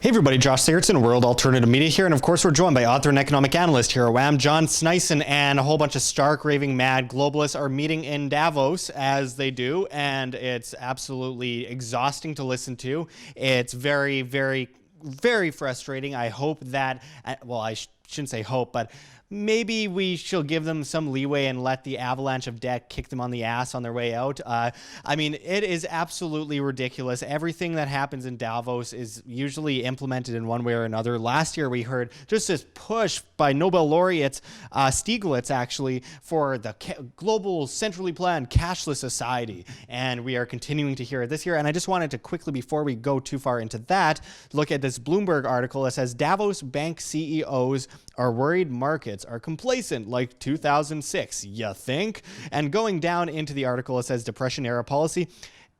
Hey everybody, Josh Sigurdson, World Alternative Media here, and of course we're joined by author and economic analyst here at WAM, John Sneisen, and a whole bunch of stark, raving mad globalists are meeting in Davos, as they do, and it's absolutely exhausting to listen to. It's very, very, very frustrating. I hope that, well, I shouldn't say hope, but maybe we should give them some leeway and let the avalanche of debt kick them on the ass on their way out. I mean, it is absolutely ridiculous. Everything that happens in Davos is usually implemented in one way or another. Last year, we heard just this push by Nobel laureates, Stiglitz, actually, for the global centrally planned cashless society. And we are continuing to hear it this year. And I just wanted to quickly, before we go too far into that, look at this Bloomberg article that says Davos bank CEOs are worried markets are complacent like 2006, you think? And going down into the article, it says Depression-era policy.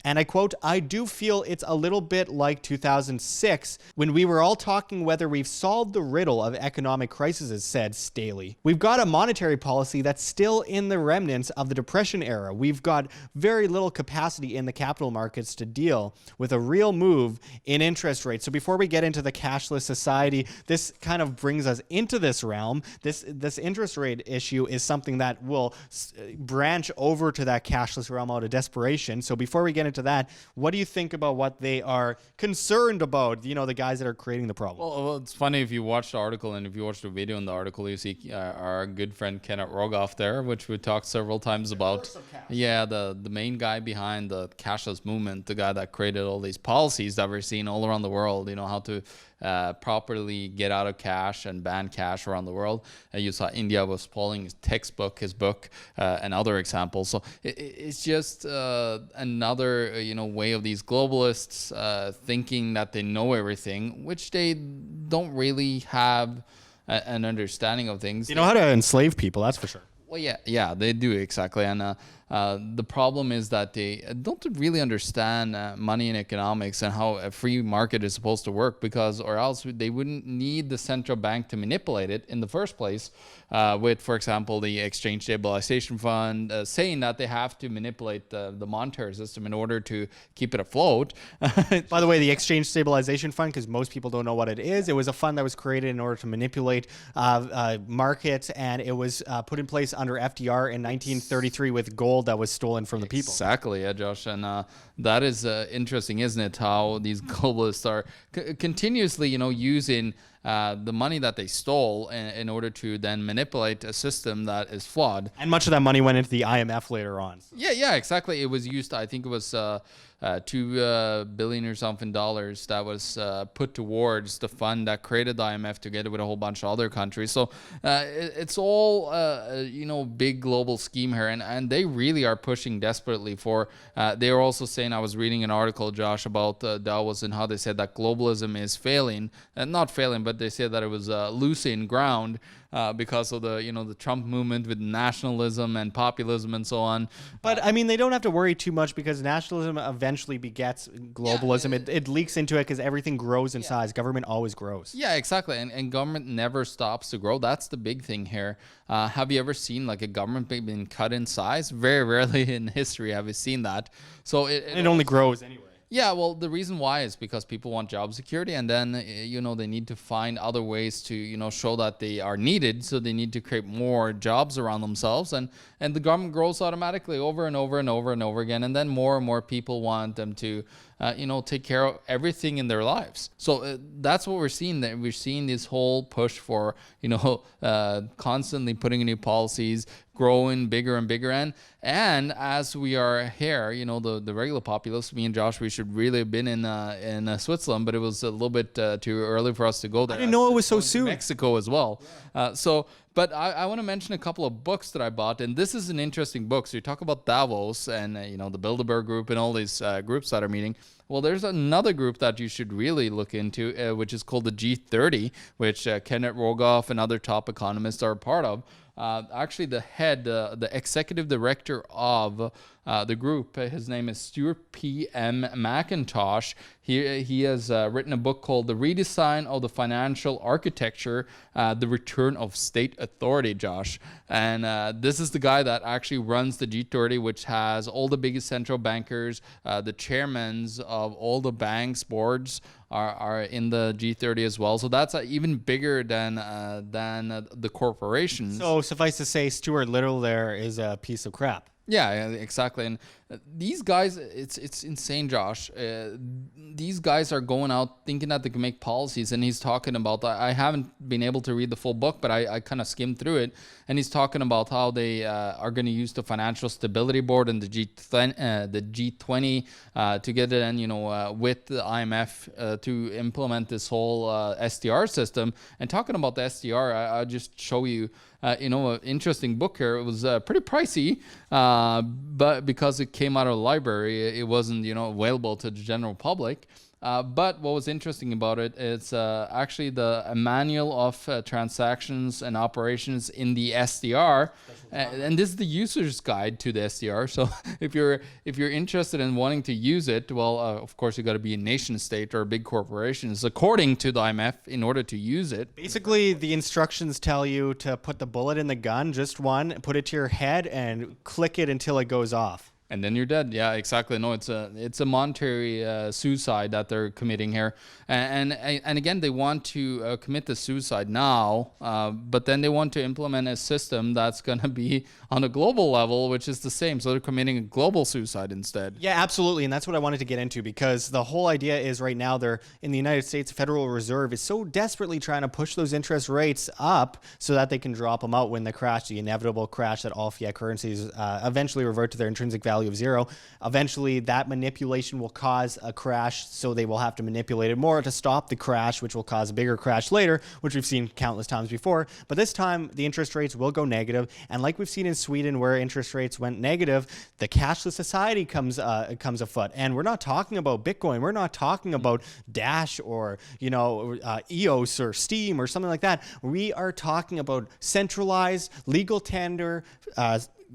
And I quote, "I do feel it's a little bit like 2006 when we were all talking whether we've solved the riddle of economic crises," said Staley. "We've got a monetary policy that's still in the remnants of the Depression era. We've got very little capacity in the capital markets to deal with a real move in interest rates." So before we get into the cashless society, this kind of brings us into this realm. This interest rate issue is something that will branch over to that cashless realm out of desperation. So before we get into that, what do you think about what they are concerned about, you know, the guys that are creating the problem? Well, it's funny if you watch the article and if you watch the video in the article, you see our good friend Kenneth Rogoff there, which we talked several times about. Yeah, the main guy behind the cashless movement, the guy that created all these policies that we're seeing all around the world, you know, how to properly get out of cash and ban cash around the world. You saw India was pulling his textbook, his book, and other examples. So it's just another way of these globalists thinking that they know everything, which they don't really have an understanding of things. You know how to enslave people, that's for sure. Well, yeah, they do, exactly. And the problem is that they don't really understand money and economics and how a free market is supposed to work, because or else they wouldn't need the central bank to manipulate it in the first place with, for example, the exchange stabilization fund saying that they have to manipulate the monetary system in order to keep it afloat. By the way, the exchange stabilization fund, because most people don't know what it is, it was a fund that was created in order to manipulate markets, and it was put in place under FDR in 1933 with gold that was stolen from the people. Exactly, yeah, Josh. And that is interesting, isn't it? How these globalists are continuously, using the money that they stole in order to then manipulate a system that is flawed. And much of that money went into the IMF later on. Yeah, exactly. It was used, I think it was $2 billion or something dollars that was put towards the fund that created the IMF together with a whole bunch of other countries. So it's all big global scheme here, and they really are pushing desperately for. They are also saying, I was reading an article, Josh, about Davos and how they said that globalism is failing, not failing, but they said that it was losing ground because of the Trump movement with nationalism and populism and so on. But I mean, they don't have to worry too much, because nationalism eventually begets globalism. It leaks into it because everything grows in size. Government always grows. Yeah, exactly. And government never stops to grow. That's the big thing here. Have you ever seen like a government being cut in size? Very rarely in history have you seen that. So it only grows anyway. Yeah, well, the reason why is because people want job security, and then, they need to find other ways to, show that they are needed. So they need to create more jobs around themselves, and the government grows automatically over and over and over and over again. And then more and more people want them to, take care of everything in their lives. So that's what we're seeing. That we're seeing this whole push for, constantly putting in new policies, growing bigger and bigger. And as we are here, the regular populace, me and Josh, we should really have been in Switzerland, but it was a little bit too early for us to go there. I didn't know it was so soon. Mexico as well. But I want to mention a couple of books that I bought, and this is an interesting book. So you talk about Davos and the Bilderberg group and all these groups that are meeting. Well, there's another group that you should really look into, which is called the G30, which Kenneth Rogoff and other top economists are a part of. Actually, the executive director of the group. His name is Stuart P. M. McIntosh. He has written a book called The Redesign of the Financial Architecture, The Return of State Authority, Josh. And this is the guy that actually runs the G30, which has all the biggest central bankers, the chairmen of all the banks' boards are in the G30 as well. So that's even bigger than the corporations. So suffice to say, Stuart Little there is a piece of crap. Yeah, exactly. And these guys, it's insane, Josh. These guys are going out thinking that they can make policies, and he's talking about, I haven't been able to read the full book, but I kind of skimmed through it, and he's talking about how they are going to use the Financial Stability Board and the G20 together, and with the IMF to implement this whole SDR system. And talking about the SDR, I'll just show you. An interesting book here. It was pretty pricey, but because it came out of the library, it wasn't, available to the general public. But what was interesting about it is actually a manual of transactions and operations in the SDR, and this is the user's guide to the SDR. So if you're interested in wanting to use it, well, of course you got to be a nation state or a big corporation, according to the IMF, in order to use it. Basically, the instructions tell you to put the bullet in the gun, just one, put it to your head, and click it until it goes off. And then you're dead. Yeah, exactly. No, it's a monetary suicide that they're committing here, and again, they want to commit the suicide now, but then they want to implement a system that's going to be on a global level, which is the same. So they're committing a global suicide instead. Yeah, absolutely, and that's what I wanted to get into, because the whole idea is right now they're in the United States Federal Reserve is so desperately trying to push those interest rates up so that they can drop them out when the inevitable crash that all fiat currencies eventually revert to their intrinsic value of zero. Eventually, that manipulation will cause a crash, so they will have to manipulate it more to stop the crash, which will cause a bigger crash later, which we've seen countless times before. But this time, the interest rates will go negative, and like we've seen in Sweden, where interest rates went negative, the cashless society comes afoot. And we're not talking about Bitcoin. We're not talking about Dash or EOS or Steam or something like that. We are talking about centralized, legal tender,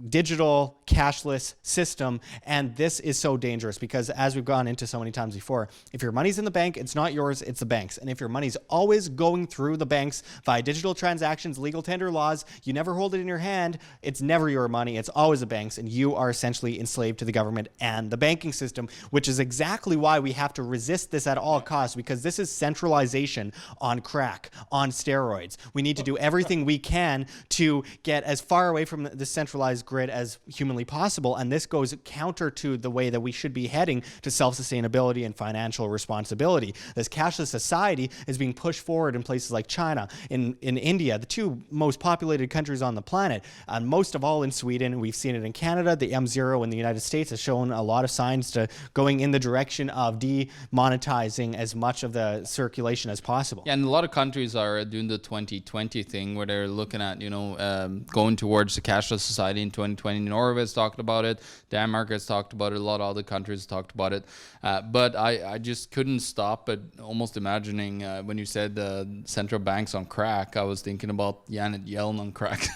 digital cashless system. And this is so dangerous because, as we've gone into so many times before, if your money's in the bank, it's not yours, it's the bank's. And if your money's always going through the banks via digital transactions, legal tender laws, you never hold it in your hand, it's never your money, it's always the bank's, and you are essentially enslaved to the government and the banking system, which is exactly why we have to resist this at all costs, because this is centralization on crack, on steroids. We need to do everything we can to get as far away from the centralized grid as humanly possible, and this goes counter to the way that we should be heading to self-sustainability and financial responsibility. This cashless society is being pushed forward in places like China, in India, the two most populated countries on the planet, and most of all in Sweden. We've seen it in Canada. The M0 in the United States has shown a lot of signs to going in the direction of demonetizing as much of the circulation as possible. Yeah, and a lot of countries are doing the 2020 thing, where they're looking at going towards the cashless society in 2020. Norway has talked about it. Denmark has talked about it. A lot of other countries have talked about it. But I just couldn't stop but almost imagining when you said central banks on crack, I was thinking about Janet Yellen on crack.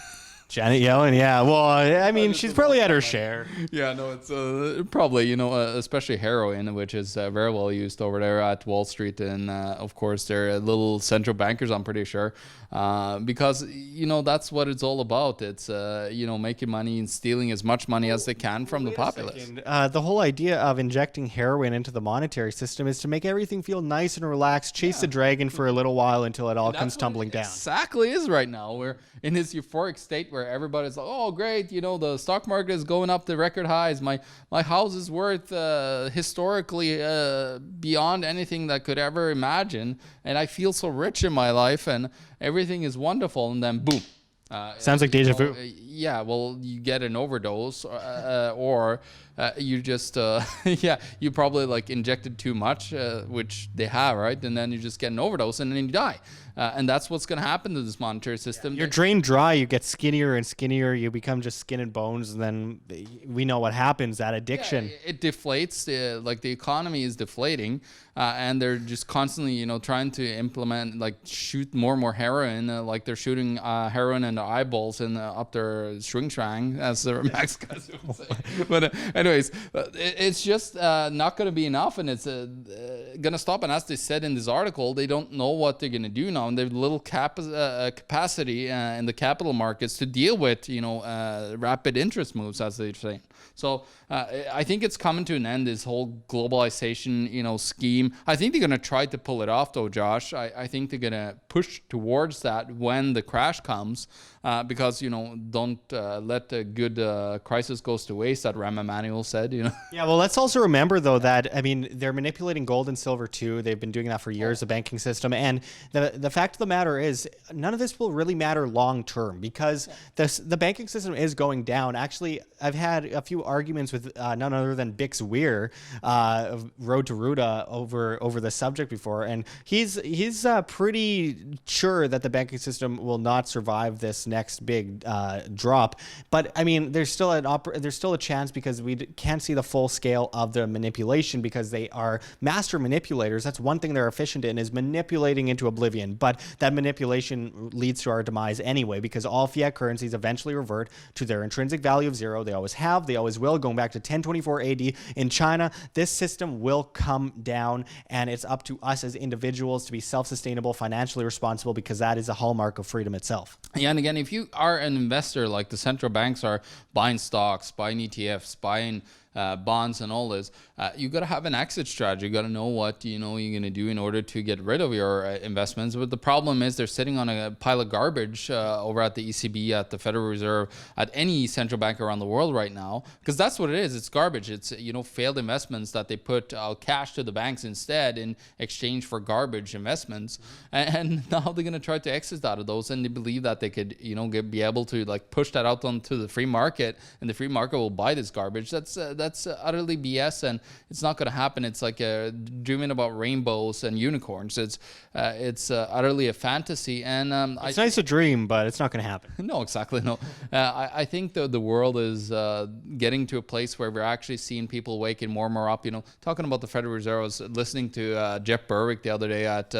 Janet Yellen, yeah. Well, I mean, she's probably at her share. Yeah, no, it's probably, especially heroin, which is very well used over there at Wall Street. And, of course, they're little central bankers, I'm pretty sure. Because, that's what it's all about. It's, making money and stealing as much money as they can from the populace. The whole idea of injecting heroin into the monetary system is to make everything feel nice and relaxed, chase the dragon for a little while until it all comes tumbling down. Exactly is right now. We're in this euphoric state where everybody's like, oh, great, the stock market is going up to record highs. My house is worth historically beyond anything that could ever imagine. And I feel so rich in my life and everything is wonderful. And then boom. Sounds like deja vu. Yeah, well, you get an overdose or you just, you probably injected too much, which they have, right? And then you just get an overdose and then you die. And that's what's going to happen to this monetary system. You're drained dry, you get skinnier and skinnier, you become just skin and bones, and then we know what happens, that addiction. Yeah, it deflates, the economy is deflating, and they're just constantly, trying to implement, shoot more and more heroin, they're shooting heroin in their eyeballs and up their string shrang, as the Max guys would say. But anyways, it's just not going to be enough, and it's going to stop. And as they said in this article, they don't know what they're going to do now, and they have little capacity in the capital markets to deal with, rapid interest moves, as they say. So I think it's coming to an end, this whole globalization, scheme. I think they're going to try to pull it off, though, Josh. I think they're going to push towards that when the crash comes, because, don't let a good crisis goes to waste, that Rahm Emanuel said, Yeah, well, let's also remember, though, that, they're manipulating gold and silver, too. They've been doing that for years, the banking system. And the fact of the matter is, none of this will really matter long term, because the banking system is going down. Actually, I've had a few arguments with none other than Bix Weir of Road to Ruta over the subject before, and he's pretty sure that the banking system will not survive this next big drop. But there's still a chance, because we can't see the full scale of the manipulation, because they are master manipulators. That's one thing they're efficient in, is manipulating into oblivion. But that manipulation leads to our demise anyway, because all fiat currencies eventually revert to their intrinsic value of zero. They always have, they always will. Going back to 1024 AD in China, this system will come down, and it's up to us as individuals to be self-sustainable, financially responsible, because that is a hallmark of freedom itself. Yeah, and again, if you are an investor, like the central banks are buying stocks, buying ETFs, buying bonds and all this, you got to have an exit strategy. You got to know what you're going to do in order to get rid of your investments. But the problem is they're sitting on a pile of garbage over at the ECB, at the Federal Reserve, at any central bank around the world right now, because that's what it is. It's garbage. It's failed investments that they put out cash to the banks instead in exchange for garbage investments, and now they're going to try to exit out of those, and they believe that they could be able to push that out onto the free market, and the free market will buy this garbage. That's utterly BS, and it's not going to happen. It's like dreaming about rainbows and unicorns. It's utterly a fantasy, and it's nice to dream, but it's not going to happen. No, exactly. No, I think the world is getting to a place where we're actually seeing people waking more and more up. Talking about the Federal Reserve, I was listening to Jeff Berwick the other day at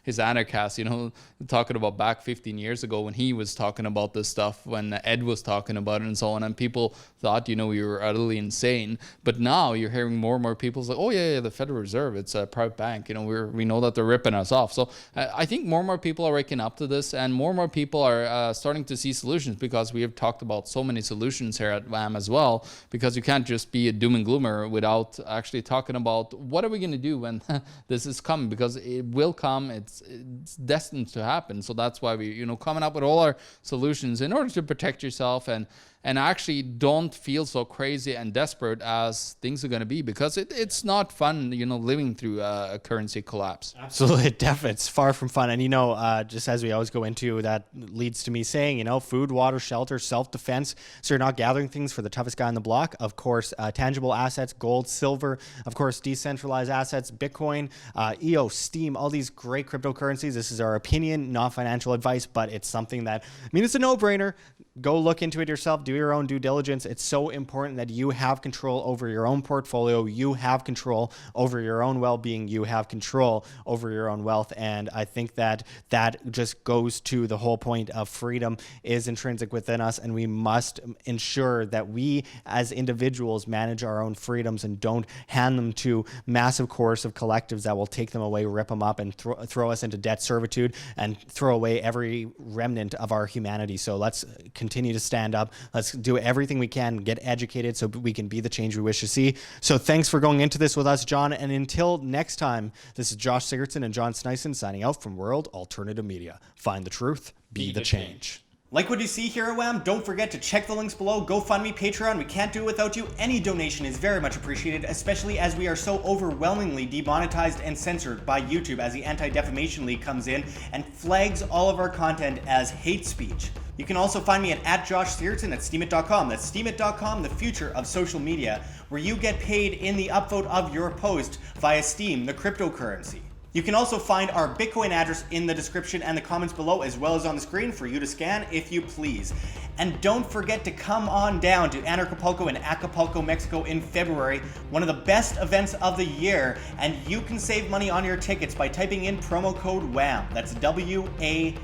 his Anarcast. Talking about back 15 years ago when he was talking about this stuff, when Ed was talking about it and so on, and people thought we were utterly insane. But now you're hearing more and more people say, oh yeah, the Federal Reserve, it's a private bank. We know that they're ripping us off. So I think more and more people are waking up to this, and more people are starting to see solutions, because we have talked about so many solutions here at WAM as well, because you can't just be a doom and gloomer without actually talking about what are we going to do when this is coming, because it will come. It's destined to happen. So that's why we coming up with all our solutions in order to protect yourself and actually don't feel so crazy and desperate as things are going to be, because it's not fun, living through a currency collapse. Absolutely, it's far from fun. And just as we always go into, that leads to me saying, food, water, shelter, self-defense. So you're not gathering things for the toughest guy on the block. Of course, tangible assets, gold, silver, of course, decentralized assets, Bitcoin, EOS, Steam, all these great cryptocurrencies. This is our opinion, not financial advice, but it's something that, it's a no-brainer. Go look into it yourself. Do your own due diligence. It's so important that you have control over your own portfolio. You have control over your own well-being. You have control over your own wealth. And I think that just goes to the whole point of freedom is intrinsic within us. And we must ensure that we as individuals manage our own freedoms and don't hand them to massive coercive collectives that will take them away, rip them up, and throw us into debt servitude and throw away every remnant of our humanity. So let's continue to stand up. Let's do everything we can, get educated so we can be the change we wish to see. So thanks for going into this with us, John. And until next time, this is Josh Sigurdson and John Sneisen signing out from World Alternative Media. Find the truth, be the change. Like what you see here at WAM? Don't forget to check the links below. GoFundMe, Patreon. We can't do it without you. Any donation is very much appreciated, especially as we are so overwhelmingly demonetized and censored by YouTube as the Anti-Defamation League comes in and flags all of our content as hate speech. You can also find me at Josh Sigurdson at steemit.com. That's steemit.com, the future of social media, where you get paid in the upvote of your post via Steem, the cryptocurrency. You can also find our Bitcoin address in the description and the comments below, as well as on the screen for you to scan if you please. And don't forget to come on down to Anarchapulco in Acapulco, Mexico in February, one of the best events of the year, and you can save money on your tickets by typing in promo code WAM. That's WAM.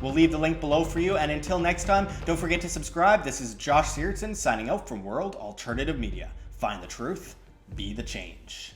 We'll leave the link below for you, and until next time, don't forget to subscribe. This is Josh Sigurdson signing out from World Alternative Media. Find the truth, be the change.